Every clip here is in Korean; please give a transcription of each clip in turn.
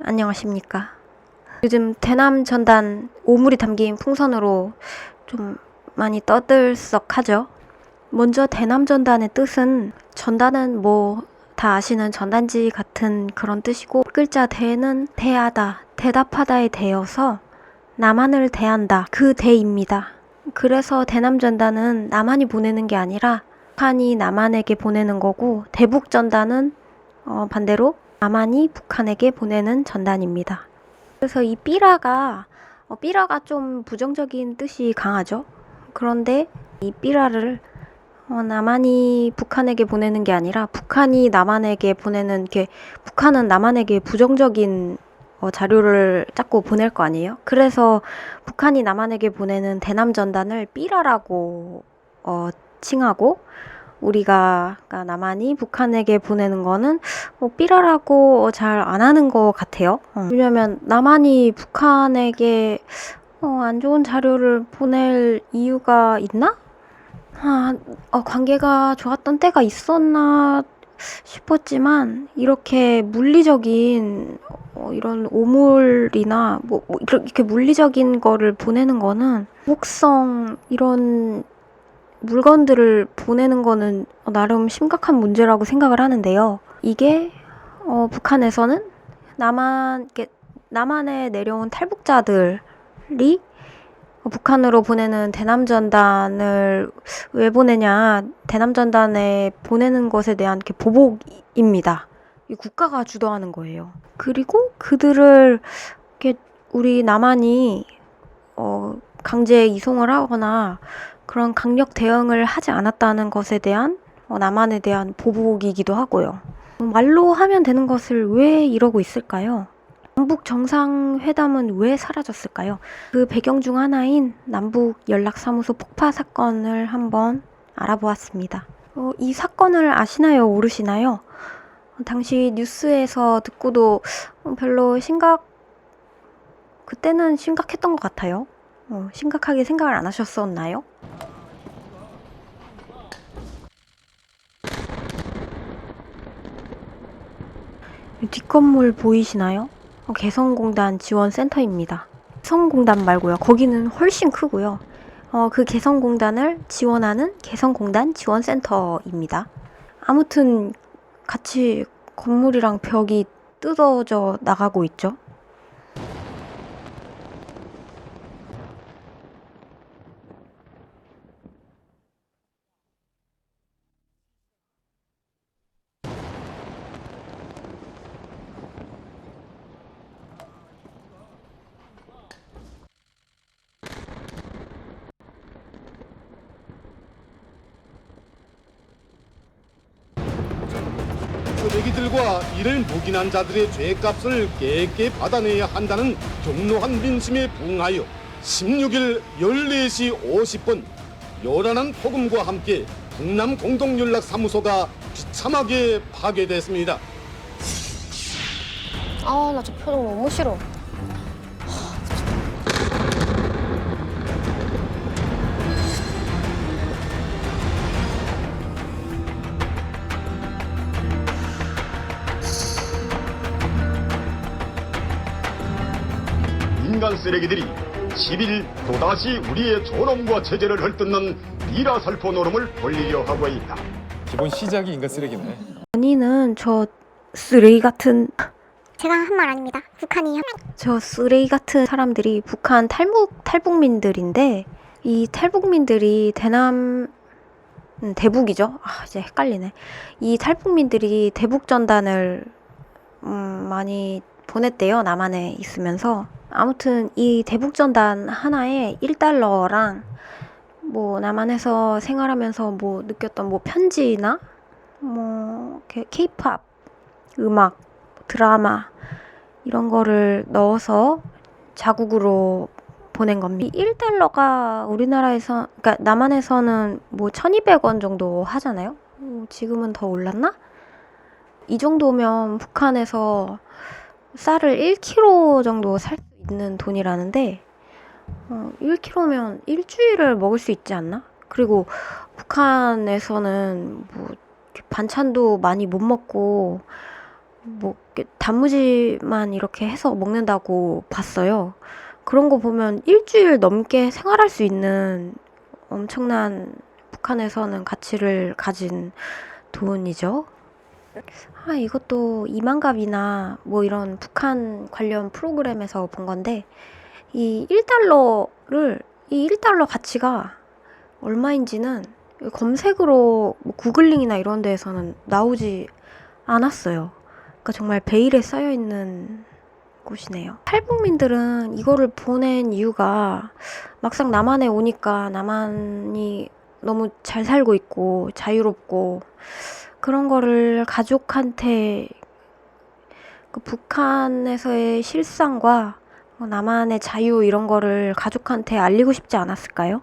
안녕하십니까. 요즘 대남 전단 오물이 담긴 풍선으로 좀 많이 떠들썩하죠. 먼저 대남 전단의 뜻은, 전단은 뭐 다 아시는 전단지 같은 그런 뜻이고, 글자 대는 대하다, 대답하다의 대여서 남한을 대한다, 그 대입니다. 그래서 대남 전단은 남한이 보내는 게 아니라 북한이 남한에게 보내는 거고, 대북 전단은 반대로 남한이 북한에게 보내는 전단입니다. 그래서 이 삐라가 좀 부정적인 뜻이 강하죠. 그런데 이 삐라를 남한이 북한에게 보내는 게 아니라 북한이 남한에게 보내는 게, 북한은 남한에게 부정적인 자료를 자꾸 보낼 거 아니에요. 그래서 북한이 남한에게 보내는 대남 전단을 삐라라고 칭하고, 우리가, 그러니까 남한이 북한에게 보내는 거는 삐라라고 잘 안 하는 것 같아요. 왜냐면 남한이 북한에게 안 좋은 자료를 보낼 이유가 있나? 관계가 좋았던 때가 있었나 싶었지만, 이렇게 물리적인 이런 오물이나 이렇게 물리적인 거를 보내는 거는, 목성 이런 물건들을 보내는 거는 나름 심각한 문제라고 생각을 하는데요. 이게 북한에서는 남한에 내려온 탈북자들이 북한으로 보내는 대남전단을 왜 보내냐, 대남전단에 보내는 것에 대한 보복입니다. 이 국가가 주도하는 거예요. 그리고 그들을 이렇게 우리 남한이 강제 이송을 하거나 그런 강력 대응을 하지 않았다는 것에 대한 남한에 대한 보복이기도 하고요. 말로 하면 되는 것을 왜 이러고 있을까요? 남북 정상회담은 왜 사라졌을까요? 그 배경 중 하나인 남북 연락사무소 폭파 사건을 한번 알아보았습니다. 이 사건을 아시나요? 모르시나요? 당시 뉴스에서 듣고도 별로 그때는 심각했던 것 같아요. 심각하게 생각을 안 하셨었나요? 뒷건물 보이시나요? 개성공단 지원센터입니다. 개성공단 말고요. 거기는 훨씬 크고요. 그 개성공단을 지원하는 개성공단 지원센터입니다. 아무튼 같이 건물이랑 벽이 뜯어져 나가고 있죠. 쓰레기들과 이를 묵인한 자들의 죄값을 깨끗이 받아내야 한다는 격노한 민심에 부응하여 16일 14시 50분 요란한 폭음과 함께 북남 공동연락사무소가 비참하게 파괴됐습니다. 나 저 표정 너무 싫어. 인간 쓰레기들이 10일 또다시 우리의 존엄과 체제를 헐뜯는 비라살포 노름을 벌리려 하고 있다. 기본 시작이 인간 쓰레기네. 원인은 저 쓰레기 같은 제가 한 말 아닙니다. 북한이 저 쓰레기 같은 사람들이 북한 탈북민들인데, 이 탈북민들이 대북이죠. 이제 헷갈리네. 이 탈북민들이 대북 전단을 많이 보냈대요. 남한에 있으면서. 아무튼 이 대북 전단 하나에 1달러랑 남한에서 생활하면서 느꼈던 편지나 케이팝 음악, 드라마 이런 거를 넣어서 자국으로 보낸 겁니다. 이 1달러가 우리나라에서, 그러니까 남한에서는 1200원 정도 하잖아요. 지금은 더 올랐나? 이 정도면 북한에서 쌀을 1kg 정도 살 수 있는 돈이라는데, 1kg면 일주일을 먹을 수 있지 않나? 그리고 북한에서는 반찬도 많이 못 먹고 뭐 이렇게 단무지만 이렇게 해서 먹는다고 봤어요. 그런 거 보면 일주일 넘게 생활할 수 있는 엄청난 북한에서는 가치를 가진 돈이죠. 이것도 이만갑이나 뭐 이런 북한 관련 프로그램에서 본 건데 이 1달러 가치가 얼마인지는 검색으로 뭐 구글링이나 이런 데에서는 나오지 않았어요. 그러니까 정말 베일에 쌓여 있는 곳이네요. 탈북민들은 이거를 보낸 이유가 막상 남한에 오니까 남한이 너무 잘 살고 있고 자유롭고 그런 거를 가족한테 그 북한에서의 실상과 남한의 자유 이런 거를 가족한테 알리고 싶지 않았을까요?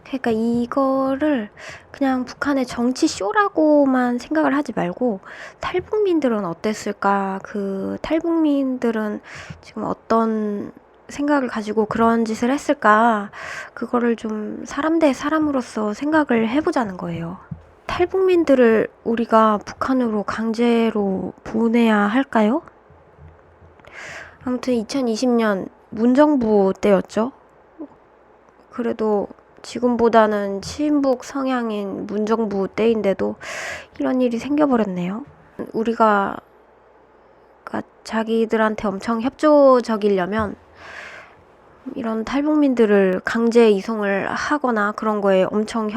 그러니까 이거를 그냥 북한의 정치 쇼라고만 생각을 하지 말고 탈북민들은 어땠을까? 그 탈북민들은 지금 어떤 생각을 가지고 그런 짓을 했을까? 그거를 좀 사람 대 사람으로서 생각을 해보자는 거예요. 탈북민들을 우리가 북한으로 강제로 보내야 할까요? 아무튼 2020년 문정부 때였죠. 그래도 지금보다는 친북 성향인 문정부 때인데도 이런 일이 생겨버렸네요. 우리가 자기들한테 엄청 협조적이려면 이런 탈북민들을 강제 이송을 하거나 그런 거에 엄청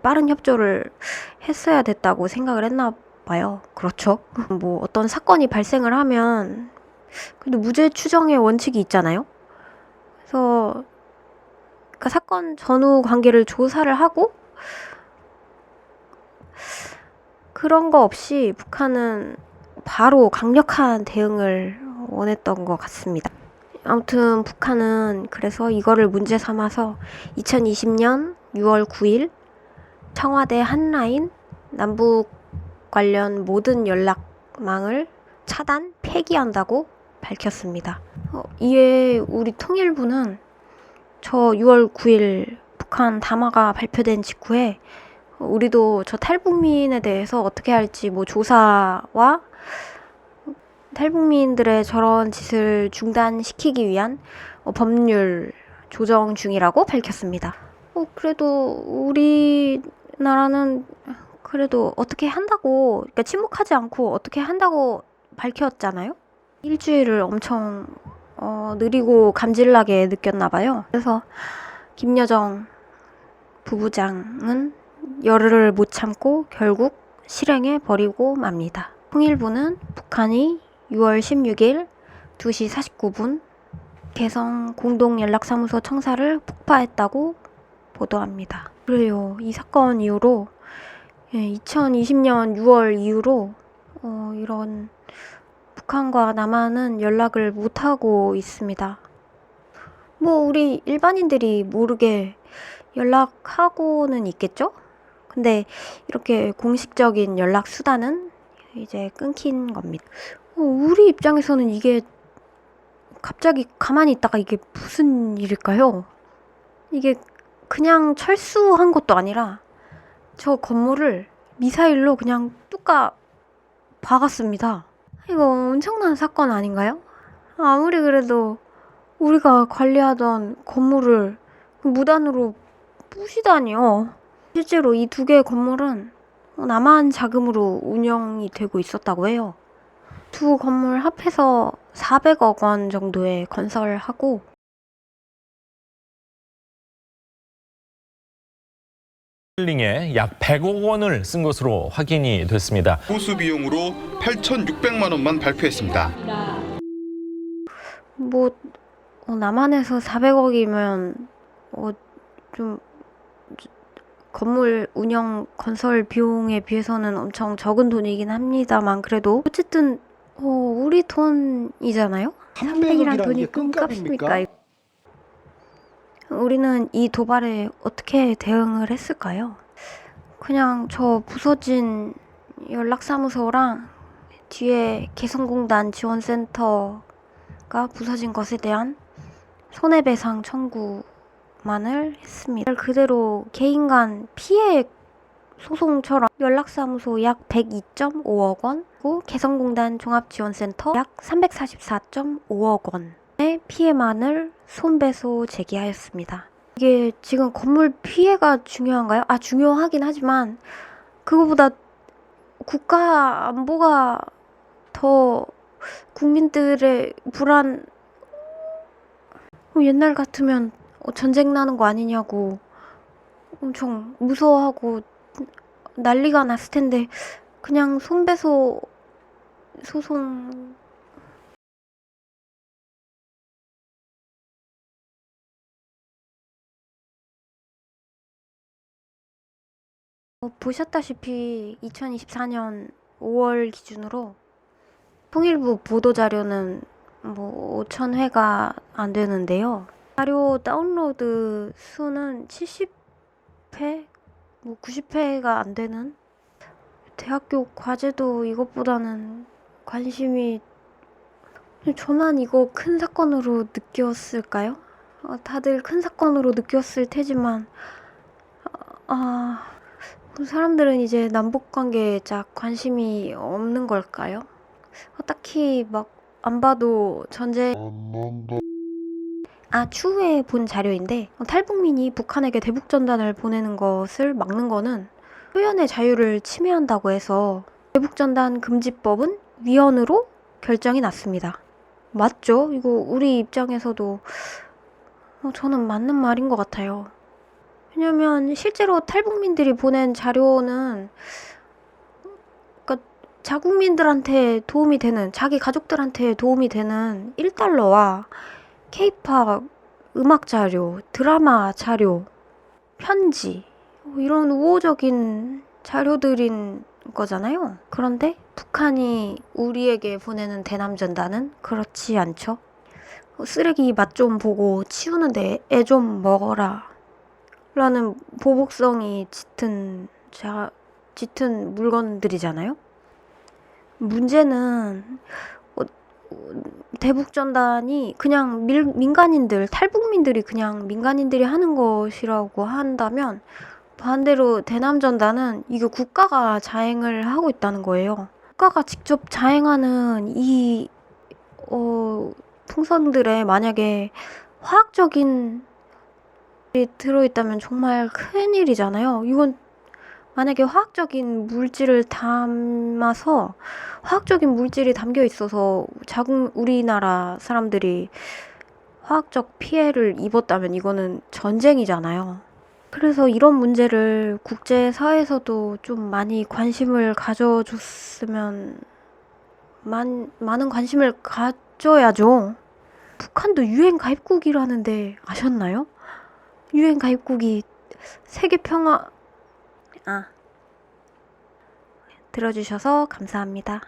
빠른 협조를 했어야 됐다고 생각을 했나 봐요. 그렇죠? 뭐 어떤 사건이 발생을 하면 그래도 무죄 추정의 원칙이 있잖아요. 그래서 그러니까 사건 전후 관계를 조사를 하고 그런 거 없이 북한은 바로 강력한 대응을 원했던 것 같습니다. 아무튼 북한은 그래서 이거를 문제 삼아서 2020년 6월 9일 청와대 한라인 남북 관련 모든 연락망을 차단, 폐기한다고 밝혔습니다. 이에 우리 통일부는 저 6월 9일 북한 담화가 발표된 직후에 우리도 저 탈북민에 대해서 어떻게 할지 뭐 조사와 탈북민들의 저런 짓을 중단시키기 위한 법률 조정 중이라고 밝혔습니다. 그래도 우리나라는 그래도 어떻게 한다고, 그러니까 침묵하지 않고 어떻게 한다고 밝혔잖아요. 일주일을 엄청 느리고 감질나게 느꼈나 봐요. 그래서 김여정 부부장은 열흘을 못 참고 결국 실행해 버리고 맙니다. 통일부는 북한이 6월 16일 2시 49분 개성 공동연락사무소 청사를 폭파했다고 보도합니다. 그래요. 이 사건 이후로 2020년 6월 이후로 이런 북한과 남한은 연락을 못하고 있습니다. 뭐 우리 일반인들이 모르게 연락하고는 있겠죠? 근데 이렇게 공식적인 연락 수단은 이제 끊긴 겁니다. 우리 입장에서는 이게 갑자기 가만히 있다가 이게 무슨 일일까요? 이게 그냥 철수한 것도 아니라 저 건물을 미사일로 그냥 뚝까 박았습니다. 이거 엄청난 사건 아닌가요? 아무리 그래도 우리가 관리하던 건물을 무단으로 부시다니요. 실제로 이 두 개의 건물은 남한 자금으로 운영이 되고 있었다고 해요. 두 건물 합해서 400억 원 정도에 건설하고 힐링에 약 100억 원을 쓴 것으로 확인이 됐습니다. 보수 비용으로 8,600만 원만 발표했습니다. 뭐 남한에서 400억이면 좀 건물 운영 건설 비용에 비해서는 엄청 적은 돈이긴 합니다만 그래도 어쨌든 우리 돈이잖아요. 300이란 돈이 끔값입니까? 우리는 이 도발에 어떻게 대응을 했을까요? 그냥 저 부서진 연락사무소랑 뒤에 개성공단 지원센터가 부서진 것에 대한 손해배상 청구만을 했습니다. 그대로 개인 간 피해 소송처럼 연락사무소 약 102.5억 원, 그리고 개성공단 종합지원센터 약 344.5억 원의 피해만을 손배소 제기하였습니다. 이게 지금 건물 피해가 중요한가요? 중요하긴 하지만 그거보다 국가 안보가 더 국민들의 불안, 옛날 같으면 전쟁 나는 거 아니냐고 엄청 무서워하고 난리가 났을 텐데 그냥 손배소 소송 보셨다시피 2024년 5월 기준으로 통일부 보도자료는 5,000회가 안 되는데요. 자료 다운로드 수는 70회? 90회가 안 되는? 대학교 과제도 이것보다는 관심이... 저만 이거 큰 사건으로 느꼈을까요? 다들 큰 사건으로 느꼈을 테지만 사람들은 이제 남북관계에 짝 관심이 없는 걸까요? 딱히 막 안 봐도 추후에 본 자료인데 탈북민이 북한에게 대북전단을 보내는 것을 막는 거는 표현의 자유를 침해한다고 해서 대북전단 금지법은 위헌으로 결정이 났습니다. 맞죠? 이거 우리 입장에서도 저는 맞는 말인 것 같아요. 왜냐면 실제로 탈북민들이 보낸 자료는 자국민들한테 도움이 되는, 자기 가족들한테 도움이 되는 1달러와 K-팝 음악 자료, 드라마 자료, 편지 이런 우호적인 자료들인 거잖아요. 그런데 북한이 우리에게 보내는 대남전단은 그렇지 않죠. 쓰레기 맛 좀 보고 치우는데 애 좀 먹어라 라는 보복성이 짙은 물건들이잖아요. 문제는 대북전단이 그냥 민간인들, 탈북민들이 그냥 민간인들이 하는 것이라고 한다면 반대로 대남전단은 이게 국가가 자행을 하고 있다는 거예요. 국가가 직접 자행하는 이 풍선들에 만약에 화학적인 들어있다면 정말 큰일이잖아요. 이건 만약에 화학적인 물질을 담아서 화학적인 물질이 담겨 있어서 우리나라 사람들이 화학적 피해를 입었다면 이거는 전쟁이잖아요. 그래서 이런 문제를 국제사회에서도 좀 많이 관심을 가져줬으면 많은 관심을 가져야죠. 북한도 UN 가입국이라는데 아셨나요? UN 가입국이 세계 평화 들어주셔서 감사합니다.